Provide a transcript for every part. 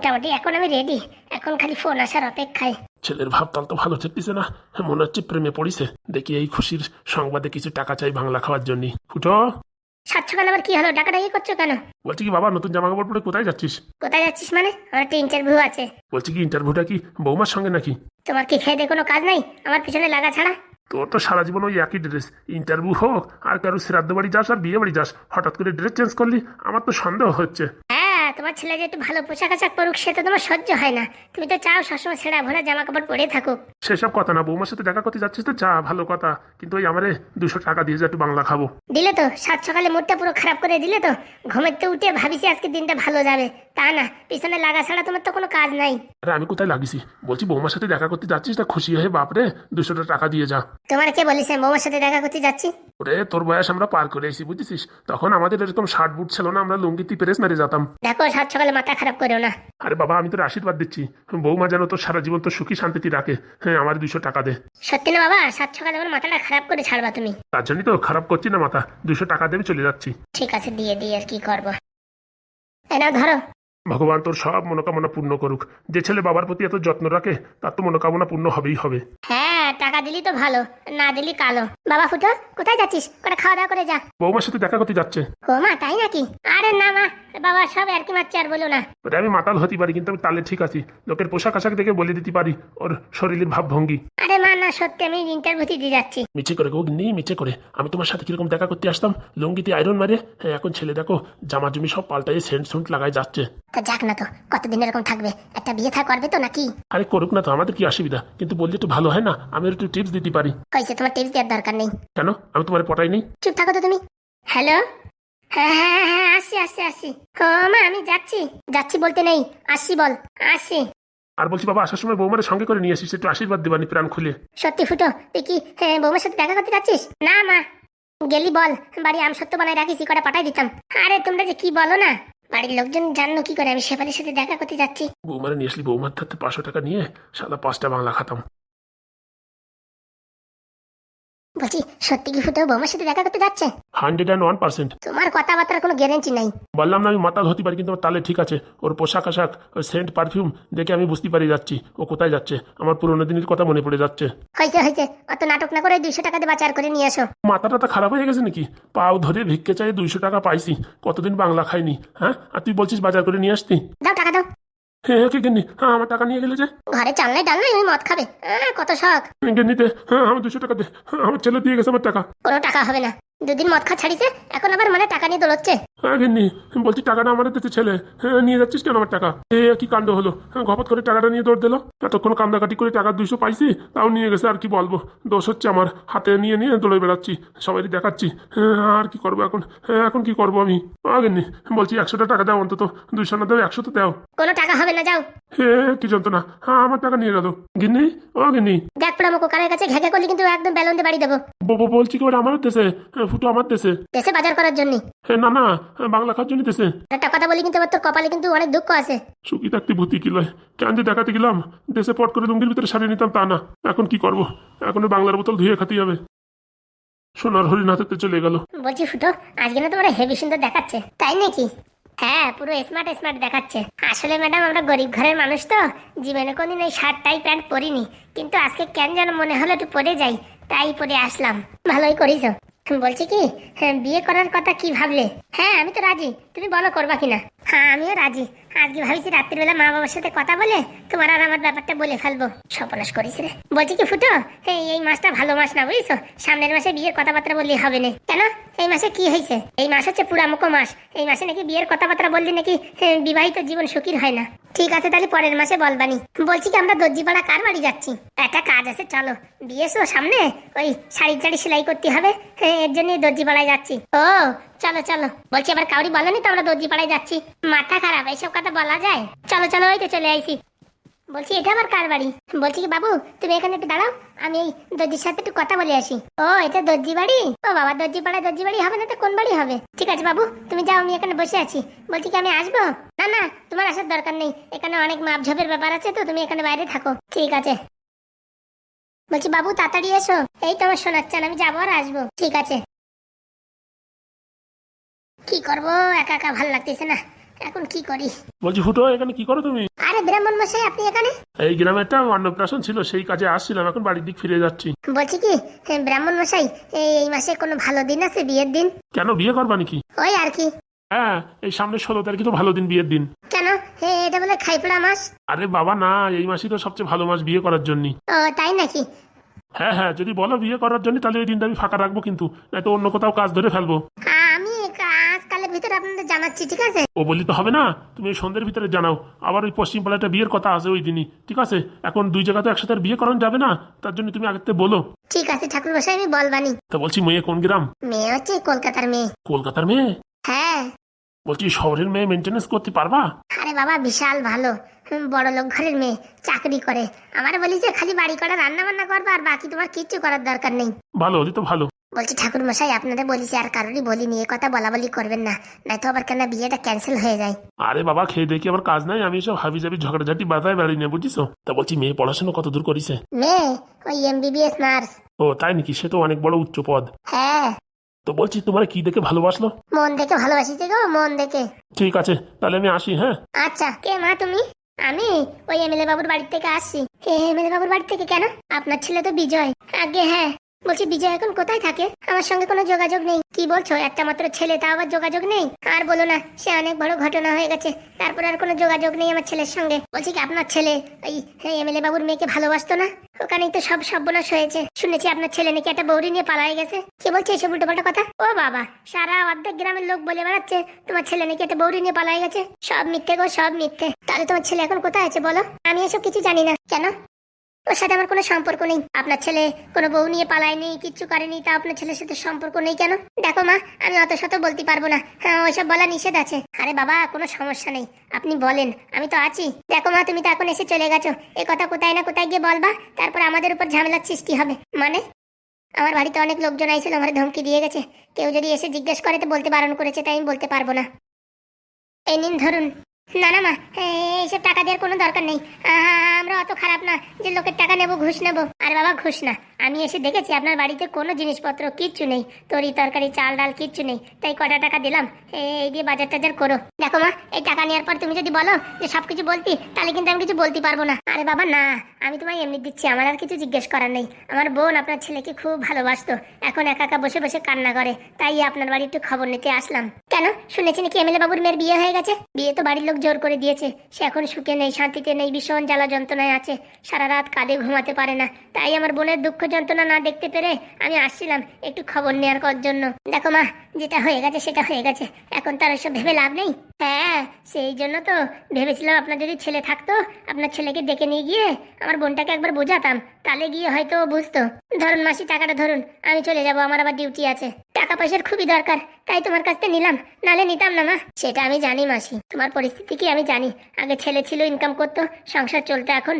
মোটামুটি এখন আমি রেডি, এখন খালি ফোন আসার অপেক্ষায়। ছেলের ভাবতাল তো ভালো থাকতেছে না, মনে হচ্ছে প্রেমে পড়িছে। দেখি এই খুশির সংবাদে কিছু টাকা চাই বাংলা খাওয়ার জন্য। ফুটো, সাত সকাল আবার কি হলো, ডাকাডাকি করছো কেন? বলছি কি বাবা, নতুন জামা কাপড় পরে কোথায় যাচ্ছিস? কোথায় যাচ্ছিস মানে? আমার একটা ইন্টারভিউ আছে। বলছি কি ইন্টারভিউটা কি বৌমার সঙ্গে নাকি? তোমার কি খেয়ে দিয়ে কোনো কাজ নাই আমার পিছনে লাগা ছাড়া? তোর তো সারা জীবন ওই একই ড্রেস, ইন্টারভিউ হোক আর কারো শ্রাদ্ধ বাড়ি যাস আর বিয়ে বাড়ি যাস, হঠাৎ করে ড্রেস চেঞ্জ করলি, আমার তো সন্দেহ হচ্ছে। হ্যাঁ, তোমার ছেলে যে একটু ভালো পোশাক আশাক পরুক সে তো তোমার সহ্য হয় না। তুমি তো চাও সবসময় ছেঁড়া ভরা জামা কাপড় পরে থাকুক। সেসব কথা না, বৌমার সাথে দেখা করতে যাচ্ছিস তো যা, ভালো কথা, কিন্তু ওই আমারে 200 টাকা দিয়ে যা, একটু বাংলা খাবো। দিলে তো সাত সকালে মুডটা পুরো খারাপ করে দিলে তো। ঘুমেতে উঠে ভাবিছি আজকে দিনটা ভালো যাবে, তা না, পিছনে লাগা ছাড়া তোমার তো কোনো কাজ নাই। আরে আমি কোথায় লাগিছি, বলছি বৌমার সাথে দেখা করতে যাচ্ছিস, তা খুশি হয়ে বাপরে 200 টাকা দিয়ে যা। তোমার কে বলেছে বৌমার সাথে দেখা করতে যাচ্ছি? ওরে তোর বয়স আমরা পার করে এসেছি বুঝেছিস, তখন আমাদের এরকম শার্ট বুট ছিল না, আমরা লুঙ্গিতে প্রেস মেরে যেতাম। দেখো সাত সকালে মাথা খারাপ করো না। আরে বাবা আমি তোর আশীর্বাদ দিচ্ছি, বৌমা যেন তোর সারা জীবন তোর সুখী শান্তিতে রাখে। হ্যাঁ আমার 200 টাকা দে। সত্যি না বাবা, সাত সকালে আমার মাথাটা খারাপ করে ছাড়বা তুমি? তার জন্যই তো খারাপ করছি না মাথা, 200 টাকা দেবে চলে যাচ্ছি। ঠিক আছে, দিয়ে দিয়ে আর কি করবো। এনা ধরো। ভগবান তোর সব মনোকামনা পূর্ণ করুক। যে ছেলে বাবার প্রতি এত যত্ন রাখে তার তো মনোকামনা পূর্ণ হবেই হবে। হ্যাঁ, টাকা দিলি তো ভালো, না দিলি কালো। বাবা ফুটো, কোথায় যাচ্ছিস? করে খাওয়া দাওয়া করে যা। বৌমার সাথে দেখা করতে যাচ্ছে। ও মা, তাই নাকি? আরে না মা, বাবা সব আর কি মারছে, আর বলো না। ওরে আমি মাতাল হতে পারি কিন্তু আমি তালে ঠিক আছি, লোকের পোশাক আশাক দেখে বলে দিতে পারি ওর শরীরের ভাবভঙ্গি। আরে মা না, সত্যি আমি ইন্টারভিউ দিতে যাচ্ছি। মিছে করে গো নেই, মিছে করে আমি তোমার সাথে কিরকম দেখা করতে আসতাম, লুঙ্গিতে আয়রন মারে। হ্যাঁ এখন ছেলে দেখো জামা জমি সব পাল্টাই সেন্ট সুন্ট লাগাই যাচ্ছে। তা যাক না তো, কতদিন এরকম থাকবে? একটা বিয়ে থা করবে তো নাকি? আরে করুক না তো, আমাদের কি অসুবিধা, কিন্তু বললে একটু ভালো হয় না, আমি একটু টিপস দিতে পারি। হয়েছে, তোমার টিপস দেওয়ার দরকার নেই। কেন, আমি তোমার পটাই নেই? চুপ থাকো তো তুমি। হ্যালো, হ্যাঁ হ্যাঁ হ্যাঁ হ্যাঁ, আসছি আসছি আসছি। ও মা, আমি যাচ্ছি। যাচ্ছি বলতে নেই, আসছি বল। আসছি। আর বলছি বাবা আসার সময় বৌমার সঙ্গে করে নিয়ে আসিস, একটু আশীর্বাদ দিবানি প্রাণ খুলে। সত্যি ফুটো, তুই কি বৌমার সাথে দেখা করতে যাচ্ছিস? না মা, গেলি বল বাড়ি আম সত্য বানায় রাখিস, কটা পাঠাই দিতাম। আরে তোমরা যে কি বলো না, বাড়ির লোকজন জানলো কি করে আমি শেফালির সাথে দেখা করতে যাচ্ছি? বৌমারে নিয়ে আসলি, বৌমার থাকতে 500 টাকা নিয়ে সাদা 5টা বাংলা খাতাম। বলছি সত্যি কি ফুটো বৌমার সাথে দেখা করতে যাচ্ছে? 101%। তোমার কথাবার্তার কোনো গ্যারেন্টি নাই। বললাম না আমি মাতাল হতে পারি কিন্তু আমার তালে ঠিক আছে। ওর পোশাক আশাক, ওর সেন্ট পারফিউম দেখে আমি বুঝতে পারি যাচ্ছি ও কোথায় যাচ্ছে। আমার পুরোনো দিনের কথা মনে পড়ে যাচ্ছে। হয়েছে হয়েছে, অত নাটক না করে 200 টাকা দিয়ে বাজার করে নিয়ে আসো। মাথাটা তো খারাপ হয়ে গেছে নাকি? পাও ধরে ভিক্ষে চাই 200 টাকা পাইছি, কতদিন বাংলা খাইনি। হ্যাঁ আর তুই বলছিস বাজার করে নিয়ে আসতি? দাও টাকা দাও। হ্যাঁ কে গেনি, হ্যাঁ আমার টাকা নিয়ে গেলে যে। ঘরে চাল নাই ডাল নাই, ওই মদ খাবে, কত শখ। গেনিতে হ্যাঁ আমার 200 টাকা দে, আমার ছেলে দিয়ে গেছে আমার টাকা। কোনো টাকা হবে না, দুদিন মদ খা ছাড়িছে, এখন আবার মানে টাকা নিয়ে দৌড়চ্ছে। হ্যাঁ গেনি, বলছি টাকাটা আমাদের দিতে ছেলে, হ্যাঁ নিয়ে যাচ্ছিস কেন আমার টাকা? কি কাণ্ড হলো, হ্যাঁ ঘপত করে টাকাটা নিয়ে দৌড় দিল। এতক্ষণ কান্দাকাটি করে টাকা 200 পাইছি, তাও নিয়ে গেছে। আর কি বলবো, দোষ হচ্ছে আমার, হাতে নিয়ে নিয়ে দৌড়ে বেড়াচ্ছি, সবাই দেখাচ্ছি। হ্যাঁ আর কি করবো এখন, হ্যাঁ এখন কি করবো আমি? গেনি বলছি 100টা টাকা দাও, অন্তত 200 না দাও 100 তো দাও। কোনো টাকা হবে না, যাও। হে কি যন্ত্রণা, হ্যাঁ আমার টাকা নিয়ে গেল। গিন্নি ও গিন্নি, দেখ পড়া মুখো কানের কাছে ঘেঘে করলি কিন্তু একদম বেলুন দিয়ে বাড়ি দেবো। বলছি কি ওটা আমার দেশে, ফুটো আমার দেশে। দেশে বাজার করার জন্য? না না, বাংলা খাওয়ার জন্য দেশে। একটা কথা বলি কিন্তু তোর কপালে কিন্তু অনেক দুঃখ আছে। সুখী থাকতে ভূতি কি লয়, কেন যে দেখাতে গেলাম দেশে পট করে লুঙ্গির ভিতরে সারিয়ে নিতাম তা না। এখন কি করবো, এখন বাংলার বোতল ধুয়ে খাতেই হবে। সোনার হরিণ হাতে চলে গেল। বলছি ফুটো, আজকে না তোমার হেভি সুন্দর দেখাচ্ছে, তাই নাকি? হ্যাঁ, পুরো স্মার্ট স্মার্ট দেখাচ্ছে। আসলে ম্যাডাম আমরা গরিব ঘরের মানুষ তো, জীবনে কোনদিন এই শার্ট টাই প্যান্ট পরিনি, কিন্তু আজকে কেন যেন মনে হলো একটু পরে যাই, তাই পরে আসলাম। ভালোই করিস। বলছি কি, বিয়ে করার কথা কি ভাবলে? হ্যাঁ আমি তো রাজি, তুমি বলো করবা কিনা। হ্যাঁ আমিও রাজি। আজকে ভাবছি রাত্রিবেলা মা বাবার সাথে কথা বলে তোমার আর আমার ব্যাপারটা বলে ফেলবো। সর্বনাশ করিস রে। বলছি কি ফুটো, এই মাসটা ভালো মাস না বুঝছো, সামনের মাসে বিয়ের কথাবার্তা বললে হবে না। কেন, এই মাসে কি হয়েছে? এই মাস হচ্ছে পুরামুখো মাস, এই মাসে নাকি বিয়ের কথাবার্তা বললে নাকি বিবাহিত জীবন সুখীর হয় না। ঠিক আছে তাহলে পরের মাসে বলবানি। বলছি কি আমরা দর্জিপাড়া কার বাড়ি যাচ্ছি? একটা কাজ আছে, চলো। বিয়ে তো সামনে, ওই শাড়ি সেলাই করতে হবে, এর জন্য দর্জিপাড়ায় যাচ্ছি। ও চলো চলো। বলছি আবার কাউরি বলেনি তো আমরা দর্জিপাড়ায় যাচ্ছি? মাথা খারাপ, এইসব কথা বলা যায়? চলো চলো, ওই তো চলে আইছি। বলছি এটা আবার কার বাড়ি? বলছি কি বাবু তুমি এখানে একটু দাঁড়াও, আমি এই দর্জির সাথে একটু কথা বলে আসি। ও এটা দর্জি বাড়ি? ও বাবা, দর্জি বাড়ি হবে না তো কোন বাড়ি হবে? ঠিক আছে বাবু তুমি যাও, আমি এখানে বসে আছি। বলছি কি আমি আসবো? না না, তোমার আসার দরকার নেই, এখানে অনেক মাপঝোপের ব্যাপার আছে তো, তুমি এখানে বাইরে থাকো। ঠিক আছে। বলছি বাবু তাড়াতাড়ি এসো। এই তো আমার শোনাচ্ছেন, আমি যাবো আর আসবো। ঠিক আছে। কি করবো, একা একা ভাল লাগতেছে না, এখন কি করি? বলছি ফুটো এখানে কি করো তুমি? আরে ব্রাহ্মণ মশাই, আপনি এখানে? এই গ্রামে একটা অন্নপ্রাশন ছিল, সেই কাজে আসছিলাম, এখন বাড়ির দিক ফিরে যাচ্ছি। বলছি কি ব্রাহ্মণ মশাই, এই মাসে কোনো ভালো দিন আছে, বিয়ের দিন? কেন, বিয়ে করবা নাকি? ওই আর কি। হ্যাঁ, এই সামনে 16 তারিখে তো ভালো দিন, বিয়ের দিন। কেন, এটা বলে খাইপড়া মাস? আরে বাবা না, এই মাসই তো সবচেয়ে ভালো মাস বিয়ে করার জন্য। ও তাই নাকি? হ্যাঁ হ্যাঁ, যদি বলো বিয়ে করার জন্য তাহলে ওই দিনটা আমি ফাঁকা রাখবো, কিন্তু নয়তো অন্য কোথাও কাজ ধরে ফেলবো। আমি আজকালের ভিতরে আপনাদের জানাচ্ছি, ঠিক আছে? ও বলি তো হবে না, তুমি এই সন্ধ্যের ভিতরে জানাও। আবার ওই পশ্চিম পাড়াটা বিয়ের কথা আছে ওই দিনই, ঠিক আছে? এখন দুই জায়গা তো একসাথে আর বিয়ে করানো যাবে না, তার জন্য তুমি আগের থেকে বলো। ঠিক আছে ঠাকুর মশাই, আমি বলবানি। তা বলছি, মেয়ে কোন গ্রাম? মেয়ে হচ্ছে কলকাতার মেয়ে। কলকাতার মেয়ে? হ্যাঁ। বলছি শহরের মেয়ে মেনটেনেন্স করতে পারবা? আরে বাবা, বিশাল ভালো, বড় লোক ঘরের মেয়ে, চাকরি করে। আমার বলি যে খালি বাড়ি করা, রান্না বান্না করবা, আর বাকি তোমার কিচ্ছু করার দরকার নেই। ভালো হলে তো ভালো। বলছি ঠাকুর মশাই, আপনাদের বলিছি, আর কারোরই বলিনি, এ কথা বলা বলি করবেন না, নয়তো আবার কেন বিয়েটা ক্যান্সেল হয়ে যায়। আরে বাবা, খেয়ে দেখি আমার কাজ নাই, আমি সব হাবি জাবি ঝগড়াঝাটি বাধায় বেড়াই না, বুঝিছো? তা বলছি মেয়ে পড়াশোনা কত দূর করেছে? মেয়ে ওই MBBS নার্স। ও তাই নাকি? সে তো অনেক বড় উচ্চ পদ। হ্যাঁ। তো বলছি তোমার কি দেখে ভালোবাসলো? মন দেখে ভালোবাসিছে গো, মন দেখে। ঠিক আছে, তাহলে আমি আসি। হ্যাঁ। আচ্ছা, কে মা তুমি? আমি ওই MLA বাবুর বাড়ি থেকে আসছি। MLA বাবুর বাড়ি থেকে কেন? আপনার ছেলে তো বিজয়। আগে হ্যাঁ। বলছি বিজয় এখন কোথায় থাকে? আমার সঙ্গে কোনো যোগাযোগ নেই। কি বলছো, একটা মাত্র ছেলে, তা আবার যোগাযোগ নেই? আর বলো না, সে অনেক বড় ঘটনা হয়ে গেছে, তারপর আর কোনো যোগাযোগ নেই আমার ছেলের সঙ্গে। বলছি কি আপনার ছেলে ওই MLA বাবুর মেয়েকে ভালোবাসতো না? ওখানেই তো সব সর্বনাশ হয়েছে। শুনেছি আপনার ছেলে নাকি একটা বৌরি নিয়ে পালাই গেছে। কি বলছে এসব উল্টোপাল্টা কথা? ও বাবা, সারা অর্ধেক গ্রামের লোক বলে বেড়াচ্ছে তোমার ছেলে নাকি একটা বৌরি নিয়ে পালাই গেছে। সব মিথ্যে গো, সব মিথ্যে। তাহলে তোমার ছেলে এখন কোথায় আছে বলো? আমি এসব কিছু জানি না। কেন? ওর সাথে আমার কোনো সম্পর্ক নেই। আপনার ছেলে কোনো বউ নিয়ে পালায়নি, কিচ্ছু করেনি, তা আপনার ছেলের সাথে সম্পর্ক নেই কেন? দেখো মা, আমি অত শত বলতে পারবো না, হ্যাঁ ওইসব বলা নিষেধ আছে। আরে বাবা, কোনো সমস্যা নেই, আপনি বলেন, আমি তো আছি। দেখো মা, তুমি তো এখন এসে চলে গেছো, এ কথা কোথায় না কোথায় গিয়ে বলবা, তারপর আমাদের উপর ঝামেলার সৃষ্টি হবে। মানে আমার বাড়িতে অনেক লোকজন আইছিল, আমার ধমকি দিয়ে গেছে, কেউ যদি এসে জিজ্ঞেস করে তো বলতে বারণ করেছে, তাই আমি বলতে পারবো না। এই নিন ধরুন। না না মা, এইসব টাকা দেওয়ার কোনো দরকার নেই। আমরা অত খারাপ না যে লোকের টাকা নেবো, ঘুষ নেবো। আর বাবা, ঘুষ না, আমি এসে দেখেছি আপনার বাড়িতে কোনো জিনিসপত্র কিচ্ছু নেই, তরি তরকারি চাল ডাল কিচ্ছু নেই, তাই কটা টাকা দিলাম, এই দিয়ে বাজার টাজার করো। দেখো মা, এই টাকা নেওয়ার পর তুমি যদি বলো যে সবকিছু বলতি, তাহলে কিন্তু আমি কিছু বলতে পারবো না। আরে বাবা না, আমি তোমায় এমনি দিচ্ছি, আমার আর কিছু জিজ্ঞেস করার নেই। আমার বোন আপনার ছেলেকে খুব ভালোবাসতো, এখন একা একা বসে বসে কান্না করে, তাই আপনার বাড়ি একটু খবর নিতে আসলাম। কেন, শুনেছি নাকি MLA বাবুর মেয়ের বিয়ে হয়ে গেছে? বিয়ে তো বাড়ির লোক জোর করে দিয়েছে, সে এখন সুখে নেই, শান্তিতে নেই, ভীষণ জ্বালা যন্ত্রণায় আছে, সারা রাত কাঁদে, ঘুমাতে পারে না। তাই আমার বোনের দুঃখ যন্ত্রণা না দেখতে পেরে আমি আসছিলাম একটু খবর নেওয়ার জন্য। দেখো মা, যেটা হয়ে গেছে সেটা হয়ে গেছে, এখন তার ওইসব ভেবে লাভ নেই। হ্যাঁ, সেই জন্য তো ভেবেছিলাম আপনার যদি ছেলে থাকতো, আপনার ছেলেকে ডেকে নিয়ে গিয়ে আমার বোনটাকে একবার বোঝাতাম, তাহলে গিয়ে হয়তো বুঝতো। ধরুন মাসি, টাকাটা ধরুন, আমি চলে যাব, আমার আবার ডিউটি আছে। টাকা পয়সার খুবই দরকার, তাই তোমার কাছ থেকে নিলাম, নালে নিতাম না মা। সেটা আমি জানি মাসি, তোমার পরিস্থিতি কি আমি জানি। আগে ছেলে ছিল, ইনকাম করতো, সংসার চলতো, এখন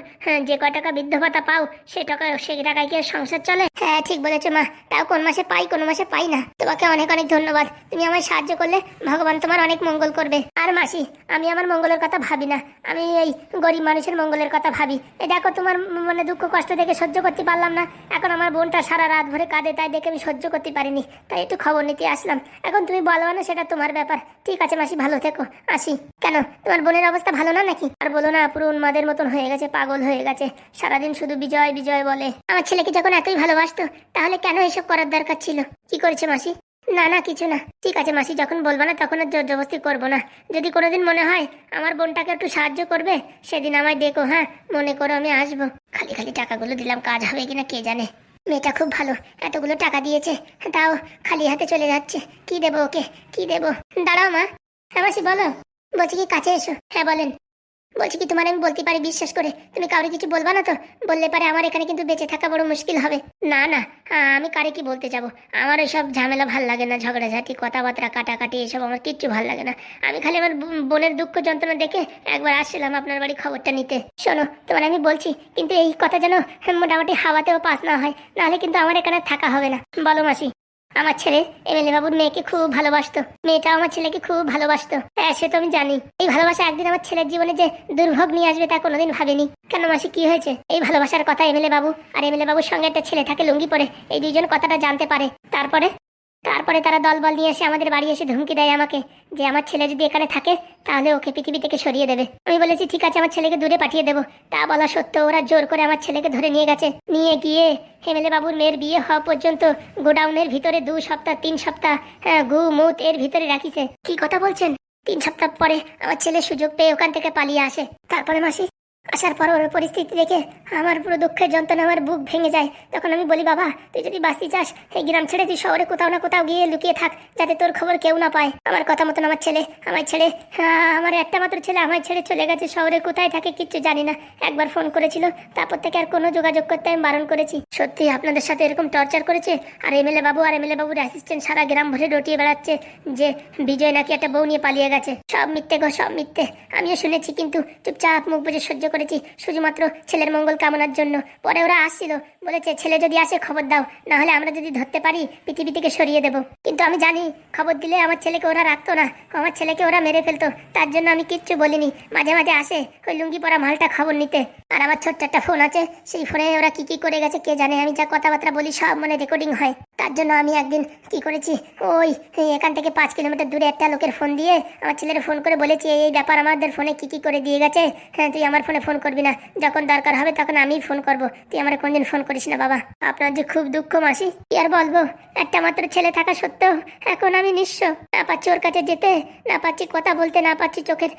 যে কয় টাকা বৃদ্ধ ভাতা পাও, সেই টাকায় কি আর সংসার চলে? হ্যাঁ ঠিক বলেছো মা, তাও কোন মাসে পাই, কোন মাসে পাই না। তোমাকে অনেক অনেক ধন্যবাদ, তুমি আমায় সাহায্য করলে, ভগবান তোমার অনেক মঙ্গল করবে। আর মাসি, আমি আমার মঙ্গলের কথা ভাবি না, আমি এই গরিব মানুষের মঙ্গলের কথা ভাবি। এই দেখো, তোমার মনে দুঃখ কষ্ট দেখে সহ্য করতে পারলাম না, এখন আমার বোনটা সারা রাত ভরে কাঁদে, তাই দেখে আমি সহ্য করতে পারিনি, তাই একটু খবর নিতে আসলাম। এখন তুমি বলবা না, সেটা তোমার ব্যাপার। ঠিক আছে মাসি, ভালো থেকো, আসি। কেন, তোমার বোনের অবস্থা ভালো না নাকি? আর বলো না, পুরো উন্মাদের মতন হয়ে গেছে, পাগল হয়ে গেছে, সারাদিন শুধু বিজয় বিজয় বলে। আমার ছেলেকে যখন এতই ভালোবাসতো, তাহলে কেন এসব করার দরকার ছিল? কি করেছে মাসি? না না, কিছু না। ঠিক আছে মাসি, যখন বলবো না তখন আর জোর জবরদস্তি করবো না। যদি কোনোদিন মনে হয় আমার বোনটাকে একটু সাহায্য করবে, সেদিন আমায় ডেকো, হ্যাঁ মনে করো, আমি আসবো। খালি খালি টাকাগুলো দিলাম, কাজ হবে কিনা কে জানে। মেয়েটা খুব ভালো, এতগুলো টাকা দিয়েছে, তাও খালি হাতে চলে যাচ্ছে। কি দেবো ওকে, কি দেবো? দাঁড়াও মা। হ্যাঁ মাসি বলো। বলছি কি কাছে এসো। হ্যাঁ বলেন। বলছি কি, তোমার আমি বলতে পারি বিশ্বাস করে, তুমি কাউরে কিছু বলবা না তো? বললে পারে আমার এখানে কিন্তু বেঁচে থাকা বড় মুশকিল হবে। না না, আমি কারে কি বলতে যাবো? আমার ওইসব ঝামেলা ভাল লাগে না, ঝগড়াঝাটি, কথাবার্তা, কাটাকাটি, এসব আমার কিচ্ছু ভাল লাগে না। আমি খালি আমার বোনের দুঃখ যন্ত্রণা দেখে একবার আসছিলাম আপনার বাড়ি খবরটা নিতে। শোনো, তোমার আমি বলছি, কিন্তু এই কথা যেন মোটামুটি হাওয়াতেও পাস না হয়, নাহলে কিন্তু আমার এখানে থাকা হবে না। বলো মাসি। আমার ছেলে MLA বাবুর মেয়েকে খুব ভালোবাসতো, মেয়েটাও আমার ছেলেকে খুব ভালোবাসতো। হ্যাঁ সে তো আমি জানি। এই ভালোবাসা একদিন আমার ছেলের জীবনে যে দুর্ভোগ নিয়ে আসবে তা কোনোদিন ভাবিনি। কেন মাসি, কি হয়েছে? এই ভালোবাসার কথা MLA বাবু আর MLA বাবুর সঙ্গে একটা ছেলে থাকে লুঙ্গি পরে, এই দুইজন কথাটা জানতে পারে, তারপরে তারপরে তারা দলবল নিয়ে এসে আমাদের বাড়ি এসে ধমকি দেয় আমাকে যে আমার ছেলে যদি এখানে থাকে তাহলে ওকে পৃথিবী থেকে সরিয়ে দেবে। আমি বলেছি ঠিক আছে, আমার ছেলেকে দূরে পাঠিয়ে দেবো। তা বলা সত্ত্বেও ওরা জোর করে আমার ছেলেকে ধরে নিয়ে গেছে। নিয়ে গিয়ে এমএলএ বাবুর মেয়ের বিয়ে হওয়া পর্যন্ত গোডাউনের ভিতরে 2 সপ্তাহ 3 সপ্তাহ গু মুত এর ভিতরে রাখিছে। কি কথা বলছেন? 3 সপ্তাহ পরে আমার ছেলে সুযোগ পেয়ে ওখান থেকে পালিয়ে আসে। তারপরে মাসি আসার পর ওর পরিস্থিতি দেখে আমার পুরো দুঃখের যন্ত্রণা, আমার বুক ভেঙে যায়। তখন আমি বলি, বাবা তুই যদি বাঁচতে চাস এই গ্রাম ছেড়ে তুই শহরে কোথাও না কোথাও গিয়ে লুকিয়ে থাক, যাতে তোর খবর কেউ না পায়। আমার কথা মতন আমার ছেলে আমার একটা মাত্র ছেলে আমায় ছেড়ে চলে গেছে শহরে, কোথায় থাকে কিচ্ছু জানি না। একবার ফোন করেছিল, তারপর থেকে আর কোনো যোগাযোগ করতে আমি বারণ করেছি। সত্যি আপনাদের সাথে এরকম টর্চার করেছে? আর এমএলএ বাবুর অ্যাসিস্ট্যান্ট সারা গ্রাম ভরে রটিয়ে বেড়াচ্ছে যে বিজয় নাকি একটা বউ নিয়ে পালিয়ে গেছে। সব মিথ্যে গো, সব মিথ্যে। আমিও শুনেছি, কিন্তু চুপচাপ মুখ বুজে সহ্য করেছি, শুধুমাত্র ছেলের মঙ্গল কামনার জন্য। পরে ওরা আসছিল, বলেছে ছেলে যদি আসে খবর দাও, না হলে আমরা যদি ধরতে পারি পৃথিবী থেকে সরিয়ে দেবো। কিন্তু আমি জানি খবর দিলে আমার ছেলেকে ওরা রাখতো না, আমার ছেলেকে ওরা মেরে ফেলতো। তার জন্য আমি কিচ্ছু বলিনি। মাঝে মাঝে আসে ওই লুঙ্গি পরা মালটা খবর নিতে। আর আমার ছোট্ট একটা ফোন আছে, সেই ফোনে ওরা কি কি করে গেছে কে জানে। আমি যা কথাবার্তা বলি সব মানে রেকর্ডিং হয়। তার জন্য আমি একদিন কি করেছি, ওই এখান থেকে 5 কিলোমিটার দূরে একটা লোকের ফোন দিয়ে আমার ছেলের ফোন করে বলেছি এই ব্যাপার আমাদের ফোনে কি কি করে দিয়ে গেছে। তুই আমার ফোনে ফোন করবি না, যখন দরকার হবে তখন আমিই ফোন করব, তুই আমার কোনদিন ফোন করিস না। বাবা আপনার যে খুব দুঃখ মাসি, কি আর বলবো। একটা মাত্র ছেলে থাকা সত্ত্বেও এখন আমি নিঃস্ব। না পাচ্ছি ওর কাছে যেতে, না পাচ্ছি কথা বলতে, না পাচ্ছি চোখের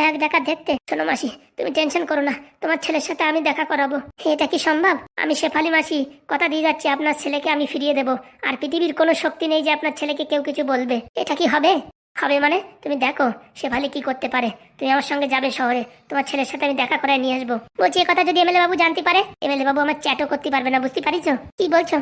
এক দেখা দেখতে। শোনো মাসি, তুমি টেনশন করো না, তোমার ছেলের সাথে আমি দেখা করাবো। এটা কি সম্ভব? আমি শেফালি মাসি কথা দিয়ে যাচ্ছি, আপনার ছেলেকে আমি ফিরিয়ে দেবো। আর পৃথিবীর কোনো শক্তি নেই যে আপনার ছেলেকে কেউ কিছু বলবে। এটা কি হবে? হবে মানে তুমি দেখো শেফালি কি করতে পারে। তুমি আমার সঙ্গে যাবে শহরে, তোমার ছেলের সাথে আমি দেখা করায় নিয়ে আসবো। বলছি এ কথা যদি এমএলএ বাবু জানতে পারে, এমএলএ বাবু আমার চ্যাটও করতে পারবে না, বুঝতে পারিস? কি বলছো?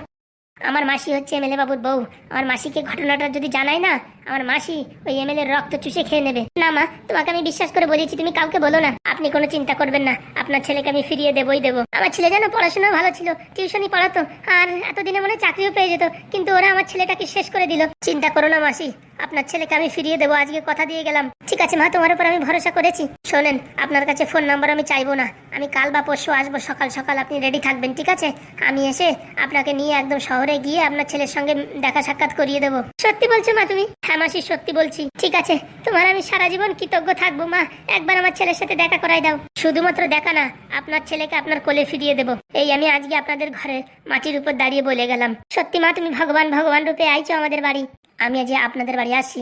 আমার মাসি হচ্ছে এমএলএ বাবুর বউ। আমার মাসিকে ঘটনাটা যদি জানাই না, আমার মাসি ওই এমএলএ রক্ত চুষে খেয়ে নেবে। না মা, তোমাকে আমি বিশ্বাস করে বলেছি, তুমি কাউকে বলো না। আপনি কোনো চিন্তা করবেন না, আপনার ছেলেকে আমি ফিরিয়ে দেবই দেবো। আমার ছেলে যেন পড়াশোনা ভালো ছিল, টিউশনই পড়াতো, আর এতদিনে মনে চাকরিও পেয়ে যেত, কিন্তু ওরা আমার ছেলেটাকে শেষ করে দিল। চিন্তা করো না মাসি, আপনার ছেলেকে আমি ফিরিয়ে দেবো, আজকে কথা দিয়ে গেলাম। ঠিক আছে মা, তোমার উপর আমি ভরসা করেছি। শোনেন, আপনার কাছে ফোন নাম্বার আমি চাইবো না, আমি কাল বা পরশু আসবো সকাল সকাল, আপনি রেডি থাকবেন, ঠিক আছে? আমি এসে আপনাকে নিয়ে একদম শহরে গিয়ে আপনার ছেলের সঙ্গে দেখা সাক্ষাৎ করিয়ে দেবো। সত্যি বলছো মা তুমি? হ্যাঁ মাসি, সত্যি বলছি। ঠিক আছে, তোমার আমি সারা জীবন কৃতজ্ঞ থাকবো মা। একবার আমার ছেলের সাথে দেখা করাই দাও। শুধুমাত্র দেখা না, আপনার ছেলেকে আপনার কোলে ফিরিয়ে দেবো। এই আমি আজকে আপনাদের ঘরে মাটির উপর দাঁড়িয়ে বলে গেলাম। সত্যি মা, তুমি ভগবান ভগবান রূপে আইছো আমাদের বাড়ি। আমি আজ আপনাদের বাড়ি আসছি,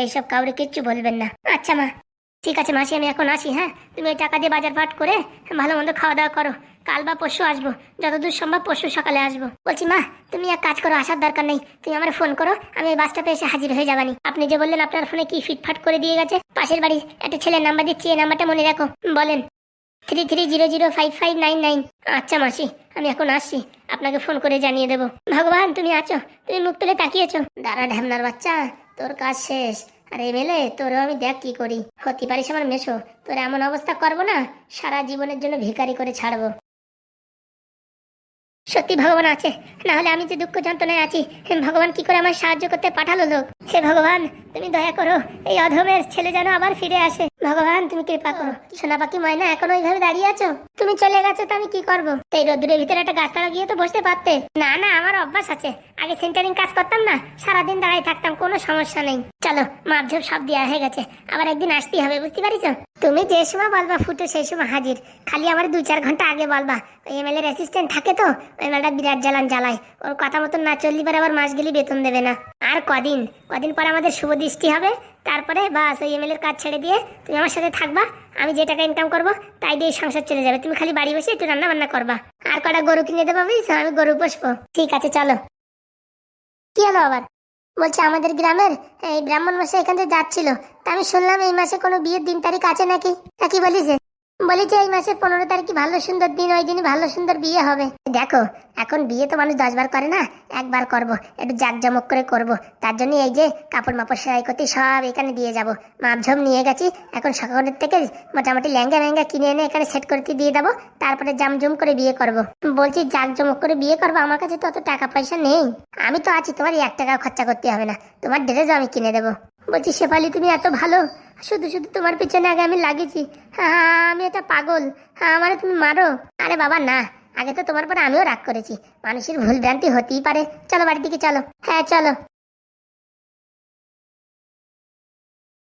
এইসব কাউরে কিচ্ছু বলবেন না। আচ্ছা মা, ঠিক আছে মাসি, আমি এখন আসি। হ্যাঁ, তুমি ওই টাকা দিয়ে বাজার পাট করে ভালো মন্দ খাওয়া দাওয়া করো। কাল বা পরশু আসবো, যতদূর সম্ভব পরশু সকালে আসবো। বলছি মা, তুমি এক কাজ করো, আসার দরকার নেই, তুমি আমার ফোন করো, আমি ওই বাসটাপে এসে হাজির হয়ে যাবানি। আপনি যে বললেন আপনার ফোনে কি ফিটফাট করে দিয়ে গেছে, পাশের বাড়ি একটা ছেলের নাম্বার দিচ্ছি, এই নাম্বারটা মনে রাখো। বলেন 33005599। আচ্ছা মাসি, আমি এখন আসছি, আপনাকে ফোন করে জানিয়ে দেবো। ভগবান তুমি আছো, তুমি মুখ তুলে তাকিয়েছো। দাঁড়া ঢ্যামনার বাচ্চা, তোর কাজ শেষ। আর এমএলএ তোর আমি দেখ কি করি। হতে পারিস আমার মেশো, তোর এমন অবস্থা করবো না, সারা জীবনের জন্য ভিখারি করে ছাড়বো। সত্যি ভগবান আছে, না হলে আমি যে দুঃখ যন্ত্রণায় আছি, ভগবান কি করে আমার সাহায্য করতে পাঠালো লোক। হে ভগবান, তুমি দয়া করো, এই অধমের ছেলে যেন আবার ফিরে আসে। ভগবান তুমি কৃপা করো। সোনা পাখি ময়না, এখন ওইভাবে দাঁড়িয়ে আছো? তুমি চলে গেছো তো আমি কি করবো? এই রোদ্দুরের ভিতরে একটা গাছতলা গিয়ে তো বসতে পারতে। না না, আমার অভ্যাস আছে, আগে সেন্টারিং কাজ করতাম না, সারাদিন দাঁড়াই থাকতাম, কোনো সমস্যা নেই। চলো, মাপঝোপ সব দেওয়া হয়ে গেছে, আবার একদিন আসতেই হবে, বুঝতে পারিস? তুমি যে সময় বলবা ফুটে সেই সময় হাজির, খালি আমার 2-4 ঘন্টা আগে বলবা। ওই এমএলএর অ্যাসিস্ট্যান্ট থাকে তো, ওই মেয়েটা বিরাট জ্বালায়, ওর কথা মতন না চললি পরে আবার মাস গেলি বেতন দেবে না। আর কদিন পরে আমাদের শুভ দৃষ্টি হবে, তারপরে বাস ওই এমএলএর কাজ ছেড়ে দিয়ে তুমি আমার সাথে থাকবা। আমি যে টাকা ইনকাম করবো তাই দিয়ে সংসার চলে যাবে, তুমি খালি বাড়ি বসে একটু রান্না বান্না করবা, আর কটা গরু কিনে দেবো, বুঝছো? আমি গরু পুষবো। ঠিক আছে চলো। কি হলো আবার? বলছে আমাদের গ্রামের এই ব্রাহ্মণ মশাই এখান থেকে যাচ্ছিল, তা আমি শুনলাম এই মাসে কোনো বিয়ের দিন তারিখ আছে নাকি। তা কি বলিছে? বলেছে এই মাসের 15 তারিখে ভালো সুন্দর দিন, ওই দিনই ভালো সুন্দর বিয়ে হবে। দেখো এখন বিয়ে তো মানুষ 10 বার করে না, একবার করবো, একটু জাঁকজমক করে করবো। তার জন্য এই যে কাপড় মাপড় সেলাই করতে সব এখানে দিয়ে যাবো, মাপঝোপ নিয়ে গেছি। এখন সকালের থেকে মোটামুটি লেহেঙ্গা কিনে এনে এখানে সেট করতে দিয়ে দেবো, তারপরে জামজুম করে বিয়ে করব। বলছি জাঁকজমক করে বিয়ে করবো, আমার কাছে তো অত টাকা পয়সা নেই। আমি তো আছি, তোমার 1 টাকাও খরচা করতে হবে না, তোমার ড্রেসও আমি কিনে দেবো। বলছি শেফালি তুমি এত ভালো, শুধু শুধু তোমার পিছনে আগে আমি লাগিয়েছি। হ্যাঁ আমি এটা পাগল, হ্যাঁ আমারে তুমি মারো। আরে বাবা না, আগে তো তোমার পরে আমিও রাগ করেছি, মানুষের ভুল ভ্রান্তি হতেই পারে। চলো বাড়ির দিকে চলো। হ্যাঁ চলো।